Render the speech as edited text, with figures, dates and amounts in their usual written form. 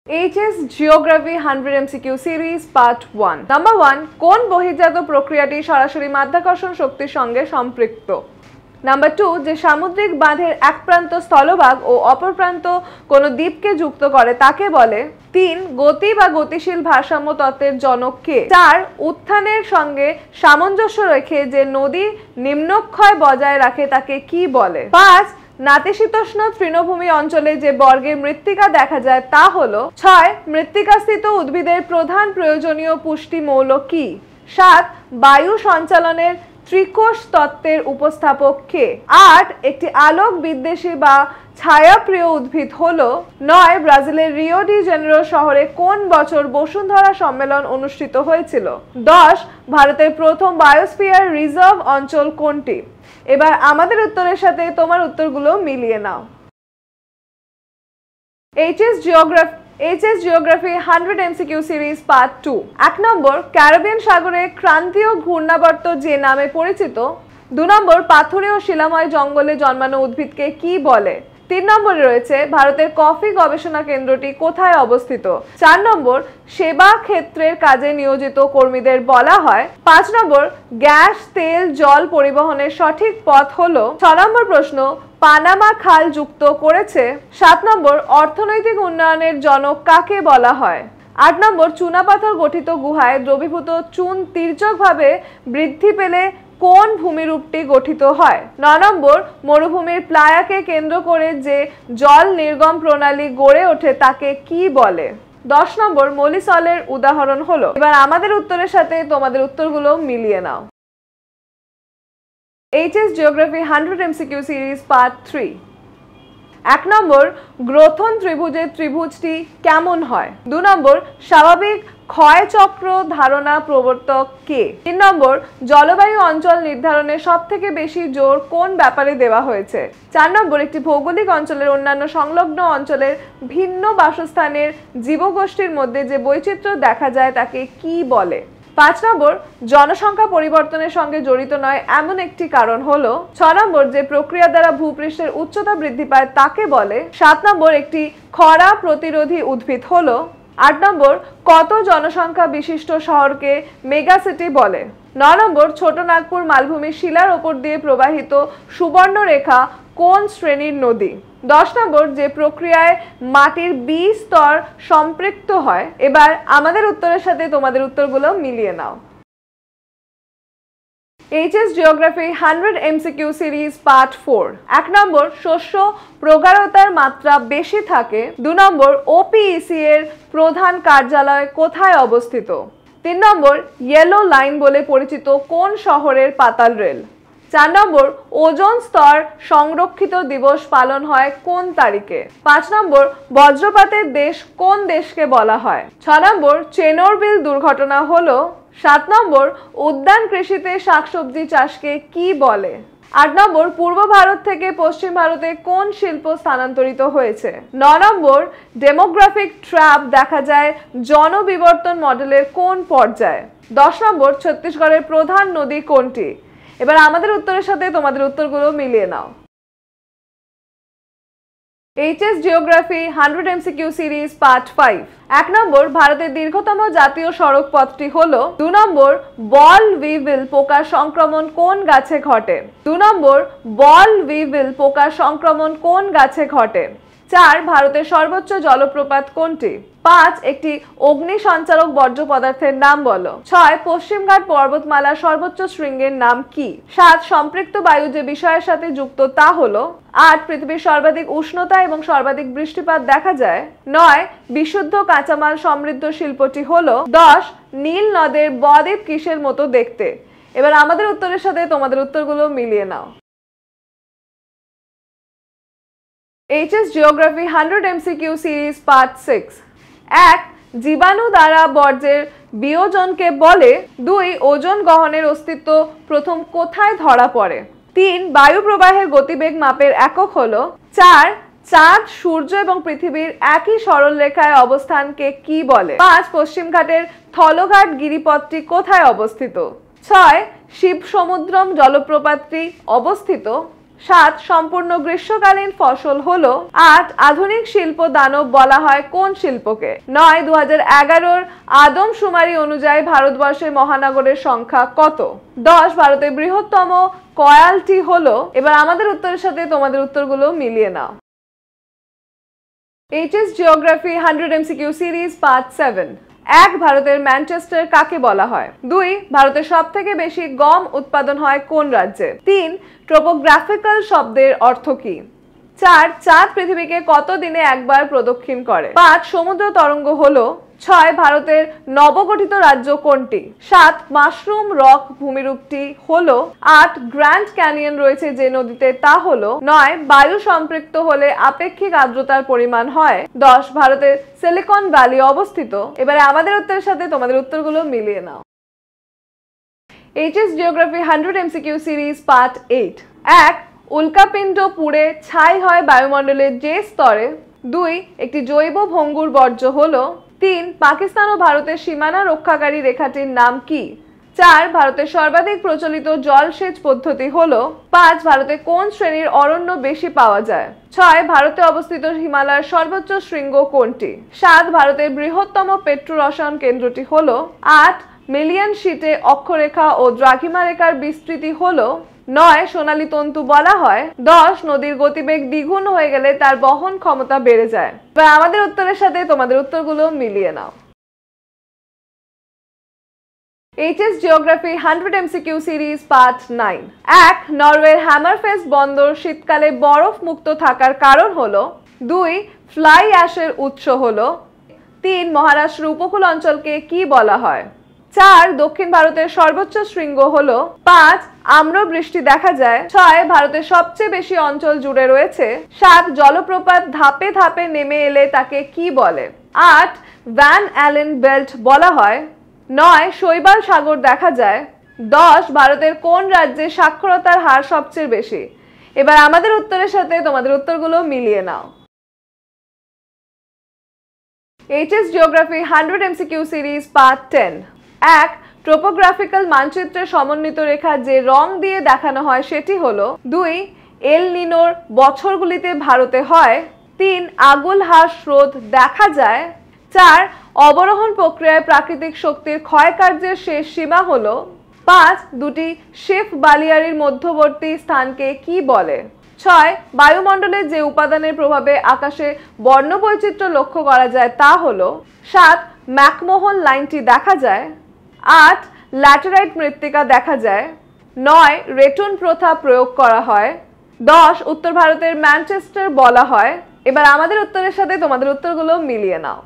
HS Geography 100 MCQ Series Part 1 Number 1 কোন বহির্জাত প্রক্রিয়াটি সরাসরি মাধ্যাকর্ষণ শক্তির সঙ্গে সম্পৃক্ত? Number 2 যে সামুদ্রিক বাঁধের এক প্রান্ত স্থলভাগ ও অপর প্রান্ত কোনো দ্বীপকে যুক্ত করে তাকে বলে? 3 গতি বা গতিশীল ভারসাম্য তত্ত্বের জনক কে? 4 উত্থানের সঙ্গে সামঞ্জস্য রেখে যে নদী নিম্নক্ষয় বজায় রাখে তাকে কি বলে? 5 নাতিশীতোষ্ণ তৃণভূমি অঞ্চলে যে বর্গের মৃত্তিকা দেখা যায় তা হলো? 6 মৃত্তিকাস্থিত উদ্ভিদের প্রধান প্রয়োজনীয় পুষ্টি মৌল কি? 7 বায়ু সঞ্চালনের ত্রিকোষ তত্ত্বের উপস্থাপক কে? 8 একটি আলোক বিদ্বেষী বা ছায়াপ্রিয় উদ্ভিদ হলো? 9 ব্রাজিলের রিও ডি জেনেরো শহরে কোন বছর বসুন্ধরা সম্মেলন অনুষ্ঠিত হয়েছিল? 10 ভারতের প্রথম বায়োস্ফিয়ার রিজার্ভ অঞ্চল কোনটি? এবার আমাদের উত্তরের সাথে তোমার উত্তরগুলো মিলিয়ে নাও। HS Geography 100 MCQ Series Part 2 1 নম্বর ক্যারিবিয়ান সাগরে ক্রান্তীয় ঘূর্ণাবর্ত যে নামে পরিচিত? 2 নম্বর পাথুরে ও শিলাময় জঙ্গলে জন্মানো উদ্ভিদকে কি বলে? 3 নম্বরে রয়েছে ভারতের কফি গবেষণা কেন্দ্রটি কোথায় অবস্থিত? 4 নম্বর সেবা ক্ষেত্রের কাজে নিয়োজিত কর্মীদের বলা হয়? 5 নম্বর গ্যাস তেল জল পরিবহনের সঠিক পথ হলো? 6 নম্বর প্রশ্ন পানামা খাল যুক্ত করেছে? 7 নম্বর অর্থনৈতিক উন্নয়নের জনক কাকে বলা হয়? 8 নম্বর চুনাপাথর গঠিত গুহায় দ্রবীভূত চুন তির্যকভাবে বৃদ্ধি পেলে কোন ভূমিরূপটি গঠিত হয়? 9 নম্বর মরুভূমির প্লায়াকে কেন্দ্র করে যে জল নির্গম প্রণালী গড়ে ওঠে তাকে কি বলে? 10 নম্বর মলিসলের উদাহরণ হলো? এবার আমাদের উত্তরের সাথে তোমাদের উত্তরগুলো মিলিয়ে নাও। HS Geography 100 MCQ Series Part 3 1 নম্বর গ্রথন ত্রিভুজের ত্রিভুজটি কেমন হয়? 2 নম্বর স্বাভাবিক ক্ষয়চক্র ধারণা প্রবর্তক কে? 3 নম্বর জলবায়ু অঞ্চল নির্ধারণে সবথেকে বেশি জোর কোন ব্যাপারে দেওয়া হয়েছে? 4 নম্বর একটি ভৌগোলিক অঞ্চলের অন্যান্য সংলগ্ন অঞ্চলের ভিন্ন বাসস্থানের জীবগোষ্ঠীর মধ্যে যে বৈচিত্র্য দেখা যায় তাকে কি বলে? 5 নম্বর জনসংখ্যা পরিবর্তনের সঙ্গে জড়িত নয় এমন একটি কারণ হলো? 6 নম্বর যে প্রক্রিয়া দ্বারা ভূপৃষ্ঠের উচ্চতা বৃদ্ধি পায় তাকে বলে? 7 নম্বর একটি খরা প্রতিরোধী উদ্ভিদ হলো? 8 নম্বর কত জনসংখ্যা বিশিষ্ট শহরকে মেগাসিটি বলে? 9 নম্বর ছোট নাগপুর মালভূমির শিলার ওপর দিয়ে প্রবাহিত সুবর্ণরেখা কোন শ্রেণীর নদী? 10 নম্বর যে প্রক্রিয়ায় মাটির বীজ স্তর সম্পৃক্ত হয়? এবার আমাদের উত্তরের সাথে তোমাদের উত্তরগুলো মিলিয়ে নাও। HS Geography 100 MCQ Series Part 4 1 নম্বর শস্য প্রগাঢ়তার মাত্রা বেশি থাকে? 2 নম্বর OPEC এর প্রধান কার্যালয় কোথায় অবস্থিত? 3 নম্বর ইয়েলো লাইন বলে পরিচিত কোন শহরের পাতাল রেল? 4 নম্বর ওজোন স্তর সংরক্ষিত দিবস পালন হয় কোন তারিখে? 5 নম্বর বজ্রপাতের দেশ কোন দেশকে বলা হয়? 6 নম্বর চেরনোবিল দুর্ঘটনা হলো? 7 নম্বর উদ্যান কৃষিতে শাকসবজি চাষকে কি বলে? 8 নম্বর পূর্ব ভারত থেকে পশ্চিম ভারতে কোন শিল্প স্থানান্তরিত হয়েছে? 9 নম্বর ডেমোগ্রাফিক ট্র্যাপ দেখা যায় জনবিবর্তন মডেলের কোন পর্যায়ে? 10 নম্বর ছত্তিশগড়ের প্রধান নদী কোনটি? এবার আমাদের উত্তরের সাথে তোমাদের উত্তরগুলো মিলিয়ে নাও। HS Geography 100 MCQ Series Part 5 1 নম্বর ভারতের দীর্ঘতম জাতীয় সড়ক পথটি হলো? 2 নম্বর বল উইভিল পোকার সংক্রমণ কোন গাছে ঘটে? 2 নম্বর বল উইভিল পোকার সংক্রমণ কোন গাছে ঘটে? 4 ভারতের সর্বোচ্চ জলপ্রপাত কোনটি? 5 একটি অগ্নি সঞ্চালক বর্জ্য পদার্থের নাম বলো। 6 পশ্চিমঘাট পর্বতমালার সর্বোচ্চ শৃঙ্গের নাম কি? 7 সম্পৃক্ত বায়ু যে বিষয়ের সাথে যুক্ত তা হলো? 8 পৃথিবীর সর্বাধিক উষ্ণতা এবং সর্বাধিক বৃষ্টিপাত দেখা যায়? 9 বিশুদ্ধ কাঁচামাল সমৃদ্ধ শিল্পটি হলো? 10 নীল নদের বদ্বীপ কিসের মতো দেখতে? এবার আমাদের উত্তরের সাথে তোমাদের উত্তরগুলো মিলিয়ে নাও। HS Geography 100 MCQ Series Part 6 1 জীবাণু দ্বারা বর্জ্যের বিয়োজনকে বলে? 2 ওজোন গহনের অস্তিত্ব প্রথম কোথায় ধরা পড়ে? 3 বায়ু প্রবাহের গতিবেগ মাপের একক হলো? 4 চাঁদ সূর্য এবং পৃথিবীর একই সরলরেখায় অবস্থানকে কি বলে? 5 পশ্চিমঘাটের থলঘাট গিরিপথটি কোথায় অবস্থিত? 6 শিব সমুদ্রম জলপ্রপাতটি অবস্থিত? 7 সম্পূর্ণ গ্রীষ্মকালীন ফসল হলো। 8 আধুনিক শিল্প দানব বলা হয় কোন শিল্পকে? 9 2011 আদমশুমারি অনুযায়ী ভারতবর্ষের মহানগরের সংখ্যা কত? 10 ভারতের বৃহত্তম কয়ালটি হলো। এবার আমাদের উত্তরের সাথে তোমাদের উত্তরগুলো মিলিয়ে নাও। HS geography 100 MCQ series part 7। 1 ভারতের ম্যানচেস্টার কাকে বলা হয়? 2 ভারতের সবথেকে বেশি গম উৎপাদন হয় কোন রাজ্যে? 3 ট্রোপোগ্রাফিক্যাল শব্দের অর্থ কি? 4 চাঁদ পৃথিবীকে কত দিনে একবার প্রদক্ষিণ করে? 5 সমুদ্র তরঙ্গ হলো। 6 ভারতের নবগঠিত রাজ্য কোনটি? 7 মাশরুম রক ভূমিরূপটি হলো। 8 গ্র্যান্ড ক্যানিয়ন রয়েছে যে নদীতে তা হলো। 9 বায়ু সম্পৃক্ত হলে আপেক্ষিক আর্দ্রতার পরিমাণ হয়। 10 ভারতের সিলিকন ভ্যালি অবস্থিত। এবারে আমাদের উত্তরের সাথে তোমাদের উত্তরগুলো মিলিয়ে নাও। HS geography 100 MCQ series part 8। 1 উল্কাপিণ্ড পুড়ে ছাই হয় বায়ুমণ্ডলের যে স্তরে। 2 একটি জৈব ভঙ্গুর বর্জ্য হলো। 3 পাকিস্তান ও ভারতের সীমানা রক্ষাকারী রেখাটির নাম কি? 4 ভারতের সর্বাধিক প্রচলিত জলসেচ পদ্ধতি হলো। 5 ভারতে কোন শ্রেণীর অরণ্য বেশি পাওয়া যায়? 6 ভারতে অবস্থিত হিমালয়ের সর্বোচ্চ শৃঙ্গ কোনটি? 7 ভারতের বৃহত্তম পেট্রো রসায়ন কেন্দ্রটি হলো। 8 মিলিয়ন শীটে অক্ষরেখা ও দ্রাঘিমা রেখার বিস্তৃতি হলো। 9 সোনালী তন্তু বলা হয়। 10 নদীর গতিবেগ দ্বিগুণ হয়ে গেলে তার বহন ক্ষমতা বেড়ে যায়। এবার আমাদের উত্তরের সাথে তোমাদের উত্তরগুলো মিলিয়ে নাও। HS geography 100 MCQ series part 9। 1 নরওয়ের হ্যামারফেস্ট বন্দর শীতকালে বরফ মুক্ত থাকার কারণ হলো। 2 ফ্লাই অ্যাশের উৎস হলো। 3 মহারাষ্ট্র উপকূল অঞ্চলকে কি বলা হয়? 4 দক্ষিণ ভারতের সর্বোচ্চ শৃঙ্গ হলো। 5 আম্রবৃষ্টি দেখা যায়। 6 ভারতের সবচেয়ে বেশি অঞ্চল জুড়ে রয়েছে। 7 জলপ্রপাত ধাপে ধাপে নেমে এলে তাকে কি বলে? 8 ভ্যান অ্যালেন বেল্ট বলা হয়। 9 শৈবাল সাগর দেখা যায়। 10 ভারতের কোন রাজ্যে সাক্ষরতার হার সবচেয়ে বেশি? এবার আমাদের উত্তরের সাথে তোমাদের উত্তরগুলো মিলিয়ে নাও। HS geography 100 MCQ series part 10। 1 ট্রোপোগ্রাফিক্যাল মানচিত্রের সমন্বিত রেখা যে রং দিয়ে দেখানো হয় সেটি হলো। 2 এল নিনোর বছরগুলিতে ভারতে হয়। 3 আগুল হাস হ্রদ দেখা যায়। 4 অবরোহণ প্রক্রিয়ায় প্রাকৃতিক শক্তির ক্ষয় কার্যের শেষ সীমা হলো। 5 দুটি শেফ বালিয়ারির মধ্যবর্তী স্থানকে কি বলে? 6 বায়ুমণ্ডলের যে উপাদানের প্রভাবে আকাশে বর্ণবৈচিত্র্য লক্ষ্য করা যায় তা হলো। 7 ম্যাকমোহন লাইনটি দেখা যায়। 8 ল্যাটেরাইট মৃত্তিকা দেখা যায়। 9 রেটুন প্রথা প্রয়োগ করা হয়। 10 উত্তর ভারতের ম্যানচেস্টার বলা হয়। এবার আমাদের উত্তরের সাথে তোমাদের উত্তরগুলো মিলিয়ে নাও।